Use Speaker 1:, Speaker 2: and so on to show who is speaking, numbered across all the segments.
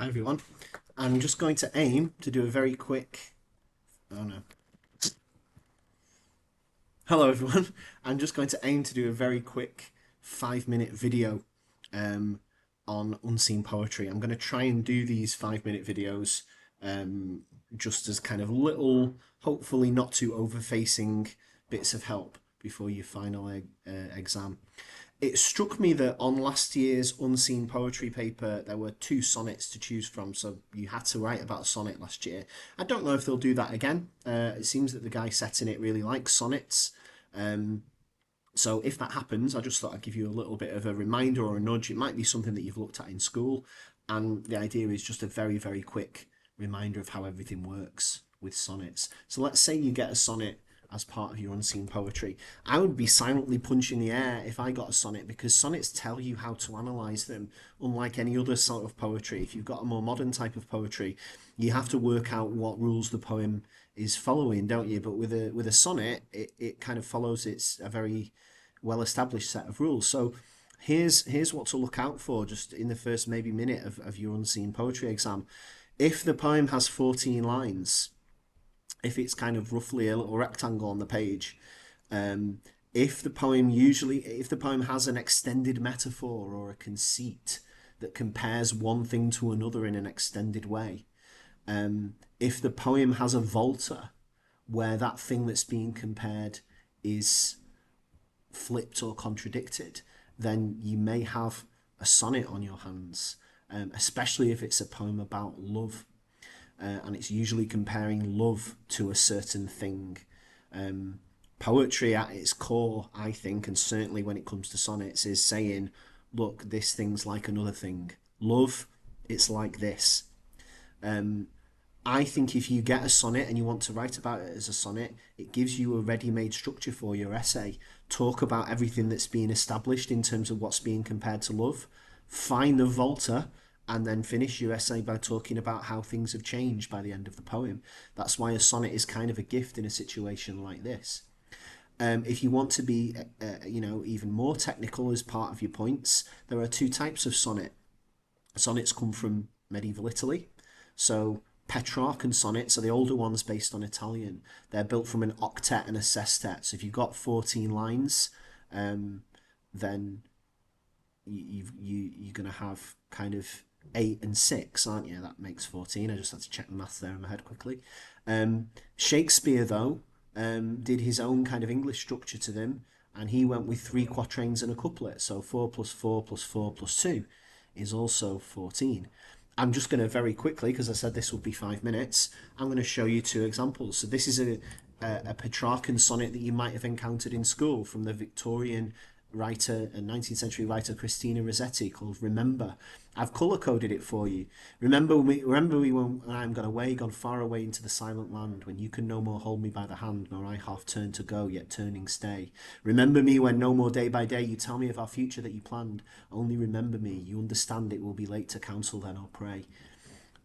Speaker 1: Hi everyone. I'm just going to aim to do a very quick. Oh no. Hello everyone. I'm just going to aim to do a very quick 5 minute video um, on unseen poetry. I'm going to try and do these 5 minute videos just as kind of little, hopefully not too overfacing bits of help before your final exam. It struck me that on last year's unseen poetry paper there were two sonnets to choose from, so you had to write about a sonnet last year. I don't know if they'll do that again. It seems that the guy setting it really likes sonnets. So if that happens, I just thought I'd give you a little bit of a reminder or a nudge. It might be something that you've looked at in school, and the idea is just a very, very quick reminder of how everything works with sonnets. So let's say you get a sonnet as part of your unseen poetry. I would be silently punching the air if I got a sonnet, because sonnets tell you how to analyse them, unlike any other sort of poetry. If you've got a more modern type of poetry, you have to work out what rules the poem is following, don't you? But with a sonnet, it kind of follows a very well established set of rules. So here's what to look out for just in the first maybe minute of your unseen poetry exam. If the poem has 14 lines, if it's kind of roughly a little rectangle on the page, um, if the poem has an extended metaphor or a conceit that compares one thing to another in an extended way, if the poem has a volta where that thing that's being compared is flipped or contradicted, then you may have a sonnet on your hands, especially if it's a poem about love. And it's usually comparing love to a certain thing. Poetry at its core, I think, and certainly when it comes to sonnets, is saying, look, this thing's like another thing. Love, it's like this. I think if you get a sonnet and you want to write about it as a sonnet, it gives you a ready-made structure for your essay. Talk about everything that's being established in terms of what's being compared to love. Find the volta and then finish your essay by talking about how things have changed by the end of the poem. That's why a sonnet is kind of a gift in a situation like this. If you want to be, even more technical as part of your points, there are two types of sonnet. Sonnets come from medieval Italy. So Petrarchan sonnets are the older ones based on Italian. They're built from an octet and a sestet. So if you've got 14 lines, then you're going to have kind of 8 and 6, aren't you? That makes 14. I just had to check the maths there in my head quickly. Shakespeare, though, did his own kind of English structure to them, and he went with 3 quatrains and a couplet. So 4 plus 4 plus 4 plus 2 is also 14. I'm just going to very quickly, because I said this would be 5 minutes, I'm going to show you two examples. So this is a Petrarchan sonnet that you might have encountered in school from the Victorian writer and 19th century writer Christina Rossetti, called Remember. I've colour coded it for you. Remember me when I'm gone far away into the silent land, when you can no more hold me by the hand, nor I half turn to go, yet turning stay. Remember me when no more day by day you tell me of our future that you planned. Only remember me, you understand it will be late to counsel then or pray.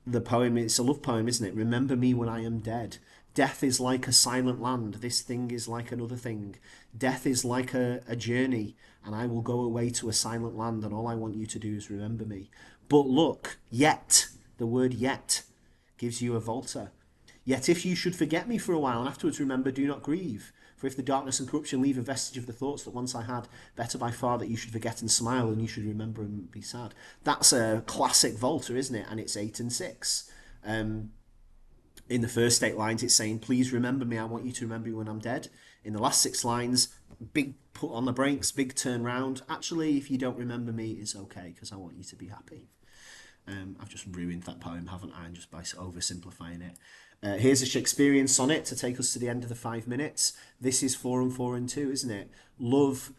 Speaker 1: The poem, it's a love poem, isn't it? Remember me when I am dead. Death is like a silent land. This thing is like another thing. Death is like a journey, and I will go away to a silent land, and all I want you to do is remember me. But look, yet, the word yet gives you a volta. Yet if you should forget me for a while, and afterwards remember, do not grieve. For if the darkness and corruption leave a vestige of the thoughts that once I had, better by far that you should forget and smile than you should remember and be sad. That's a classic volta, isn't it? And it's 8 and 6. In the first 8 lines, it's saying, please remember me, I want you to remember me when I'm dead. In the last 6 lines, big put on the brakes, big turn round. Actually, if you don't remember me, it's okay, because I want you to be happy. I've just ruined that poem, haven't I, just by oversimplifying it. Here's a Shakespearean sonnet to take us to the end of the 5 minutes. This is 4 and 4 and 2, isn't it? Love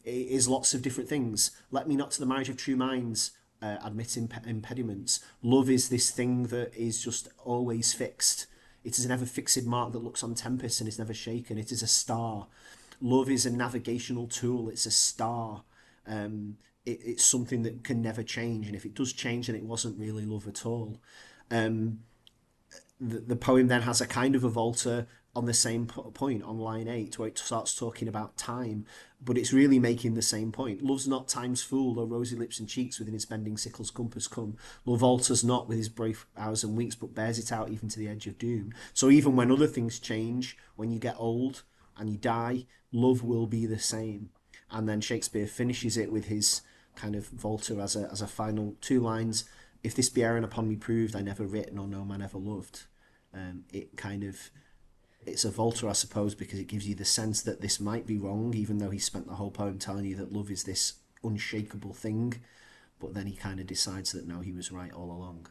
Speaker 1: is lots of different things. Let me not to the marriage of true minds admit impediments. Love is this thing that is just always fixed. It is an ever fixed mark that looks on tempest and is never shaken. It is a star. Love is a navigational tool. It's a star. It's something that can never change, and if it does change, then it wasn't really love at all. The poem then has a kind of a volta on the same point on line 8, where it starts talking about time, but it's really making the same point. Love's not time's fool, though rosy lips and cheeks within his bending sickle's compass come. Love alters not with his brave hours and weeks, but bears it out even to the edge of doom. So even when other things change, when you get old and you die, love will be the same. And then Shakespeare finishes it with his kind of Volta as a final two lines. If this be erring upon me proved, I never writ, nor no man ever loved. It kind of, it's a Volta, I suppose, because it gives you the sense that this might be wrong, even though he spent the whole poem telling you that love is this unshakable thing. But then he kind of decides that no, he was right all along.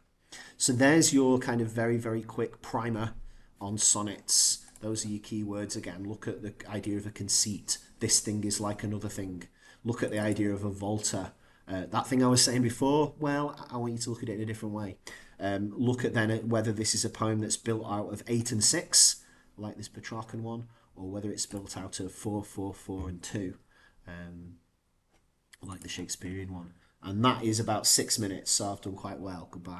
Speaker 1: So there's your kind of very, very quick primer on sonnets. Those are your keywords again. Look at the idea of a conceit. This thing is like another thing. Look at the idea of a Volta. That thing I was saying before, well, I want you to look at it in a different way. Look at then at whether this is a poem that's built out of 8 and 6, like this Petrarchan one, or whether it's built out of 4, 4, 4 and 2, like the Shakespearean one. And that is about 6 minutes, so I've done quite well. Goodbye.